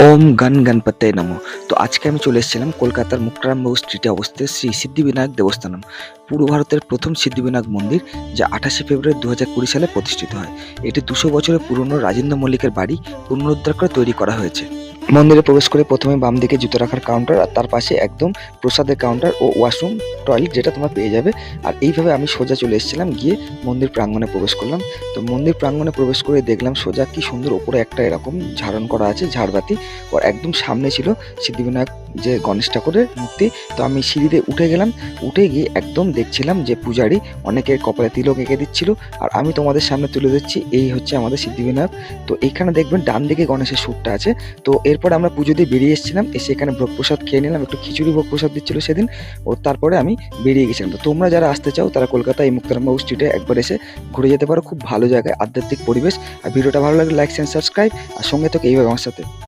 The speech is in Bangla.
ওম গণ গণপতয়ে নমঃ। তো আজকে আমি চলে এসেছিলাম কলকাতার মুক্তারামবাবু স্ট্রিটে অবস্থিত শ্রী সিদ্ধিবিনায়ক দেবস্থানম, পূর্ব ভারতের প্রথম সিদ্ধিবিনায়ক মন্দির, যা 28শে ফেব্রুয়ারি 2020 সালে প্রতিষ্ঠিত হয়। এটি 200 বছরের পুরনো রাজেন্দ্র মল্লিকের বাড়ি পুনরুদ্ধার করে তৈরি করা হয়েছে। মন্দিরে প্রবেশ করে প্রথমে বাম দিকে জুতো রাখার কাউন্টার, আর তার পাশে একদম প্রসাদের কাউন্টার ও ওয়াশরুম, টয়লেট যেটা তোমরা পেয়ে যাবে। আর এইভাবে আমি সোজা চলে এসেছিলাম, গিয়ে মন্দির প্রাঙ্গণে প্রবেশ করলাম। তো মন্দির প্রাঙ্গণে প্রবেশ করে দেখলাম সোজা কি সুন্দর ওপরে একটা এরকম ঝাড়ন করা আছে, ঝাড়বাতি। ওর একদম সামনে ছিল সিদ্ধিবিনায়ক যে গণেশ ঠাকুরের মূর্তি। তো আমি সিঁড়িতে উঠে গেলাম, উঠে গিয়ে একদম দেখছিলাম যে পূজারি অনেকের কপালে তিলক এঁকে দিচ্ছিল, আর আমি তোমাদের সামনে তুলে দিচ্ছি এই হচ্ছে আমাদের সিদ্ধিবিনায়ক। তো এইখানে দেখবেন ডান দিকে গণেশের সুরটা আছে। তো এরপরে আমরা পুজো দিয়ে বেরিয়ে এসেছিলাম, এসে এখানে ভোগ প্রসাদ খেয়ে নিলাম, একটু খিচুড়ি ভোগ প্রসাদ দিচ্ছিল সেদিন। ও তারপরে আমি বেরিয়ে গেছিলাম। তো তোমরা যারা আসতে চাও তারা কলকাতা এই মুক্তারামবাবু স্ট্রিটে একবার এসে ঘুরে যেতে পারো, খুব ভালো জায়গায়, আধ্যাত্মিক পরিবেশ। আর ভিডিওটা ভালো লাগলে লাইক, শেয়ার, সাবস্ক্রাইব, আর সঙ্গে থেকে এইভাবে আমার সাথে।